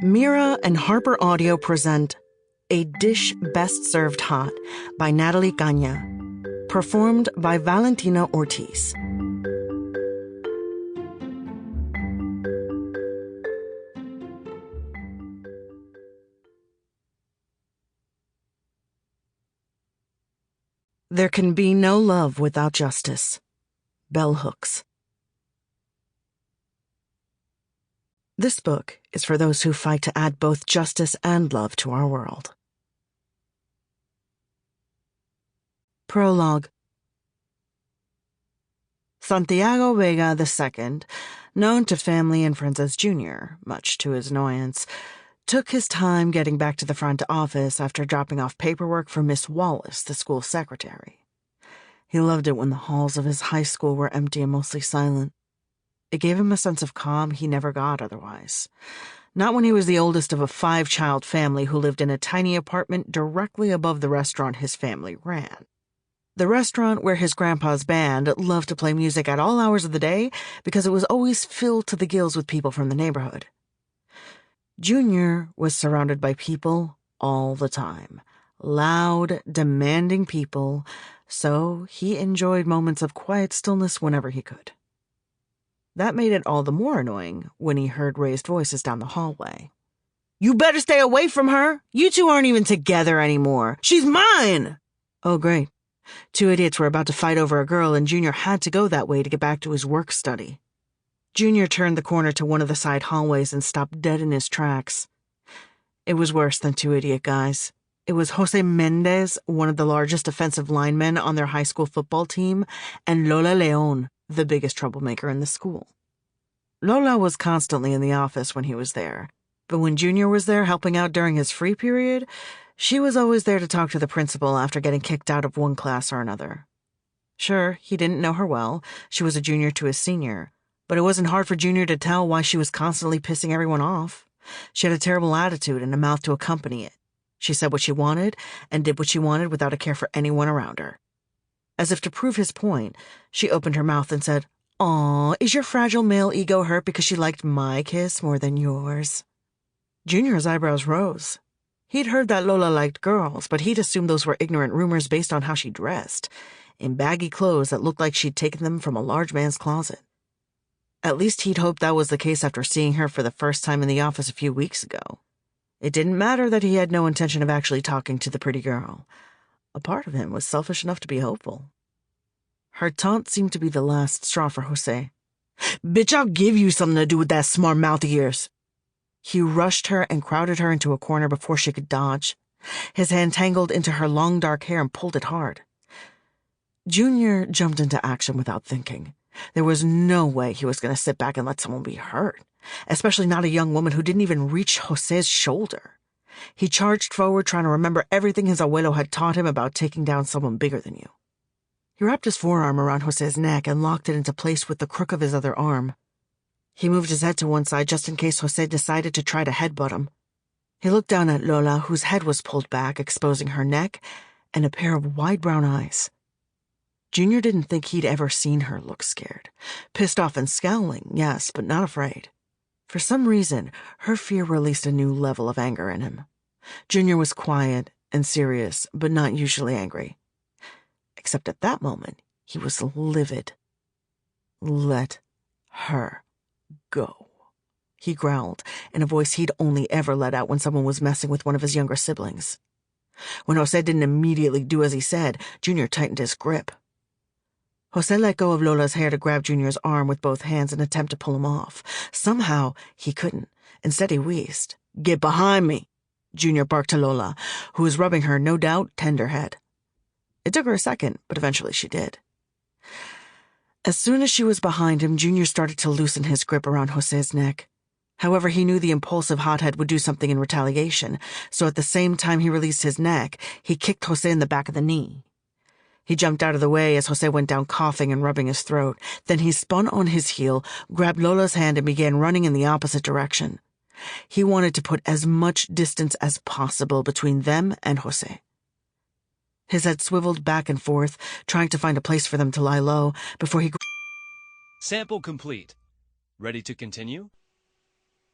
Mira and HarlequinAudio present A Dish Best Served Hot by Natalie Caña, performed by Valentina Ortiz. There can be no love without justice. Bell hooks. This book is for those who fight to add both justice and love to our world. Prologue. Santiago Vega II, known to family and friends as Junior, much to his annoyance, took his time getting back to the front office after dropping off paperwork for Miss Wallace, the school secretary. He loved it when the halls of his high school were empty and mostly silent. It gave him a sense of calm he never got otherwise. Not when he was the oldest of a 5-child family who lived in a tiny apartment directly above the restaurant his family ran. The restaurant where his grandpa's band loved to play music at all hours of the day because it was always filled to the gills with people from the neighborhood. Junior was surrounded by people all the time. Loud, demanding people, so he enjoyed moments of quiet stillness whenever he could. That made it all the more annoying when he heard raised voices down the hallway. "You better stay away from her! You two aren't even together anymore! She's mine!" Oh, great. 2 idiots were about to fight over a girl, and Junior had to go that way to get back to his work study. Junior turned the corner to one of the side hallways and stopped dead in his tracks. It was worse than 2 idiot guys. It was Jose Mendez, one of the largest offensive linemen on their high school football team, and Lola León, the biggest troublemaker in the school. Lola was constantly in the office when he was there, but when Junior was there helping out during his free period, she was always there to talk to the principal after getting kicked out of one class or another. Sure, he didn't know her well. She was a junior to his senior, but it wasn't hard for Junior to tell why she was constantly pissing everyone off. She had a terrible attitude and a mouth to accompany it. She said what she wanted and did what she wanted without a care for anyone around her. As if to prove his point, she opened her mouth and said, "Aw, is your fragile male ego hurt because she liked my kiss more than yours?" Junior's eyebrows rose. He'd heard that Lola liked girls, but he'd assumed those were ignorant rumors based on how she dressed, in baggy clothes that looked like she'd taken them from a large man's closet. At least he'd hoped that was the case after seeing her for the first time in the office a few weeks ago. It didn't matter that he had no intention of actually talking to the pretty girl. A part of him was selfish enough to be hopeful. Her taunt seemed to be the last straw for Jose. "Bitch, I'll give you something to do with that smart mouth of yours." He rushed her and crowded her into a corner before she could dodge. His hand tangled into her long dark hair and pulled it hard. Junior jumped into action without thinking. There was no way he was going to sit back and let someone be hurt, especially not a young woman who didn't even reach Jose's shoulder. He charged forward, trying to remember everything his abuelo had taught him about taking down someone bigger than you. He wrapped his forearm around Jose's neck and locked it into place with the crook of his other arm. He moved his head to one side just in case Jose decided to try to headbutt him. He looked down at Lola, whose head was pulled back, exposing her neck and a pair of wide brown eyes. Junior didn't think he'd ever seen her look scared. Pissed off and scowling, yes, but not afraid. For some reason, her fear released a new level of anger in him. Junior was quiet and serious, but not usually angry. Except at that moment, he was livid. "Let her go," he growled, in a voice he'd only ever let out when someone was messing with one of his younger siblings. When Jose didn't immediately do as he said, Junior tightened his grip. Jose let go of Lola's hair to grab Junior's arm with both hands and attempt to pull him off. Somehow, he couldn't. Instead, he wheezed. "Get behind me," Junior barked to Lola, who was rubbing her, no doubt, tender head. It took her a second, but eventually she did. As soon as she was behind him, Junior started to loosen his grip around Jose's neck. However, he knew the impulsive hothead would do something in retaliation, so at the same time he released his neck, he kicked Jose in the back of the knee. He jumped out of the way as Jose went down coughing and rubbing his throat. Then he spun on his heel, grabbed Lola's hand, and began running in the opposite direction. He wanted to put as much distance as possible between them and Jose. His head swiveled back and forth, trying to find a place for them to lie low, before he... Sample complete. Ready to continue?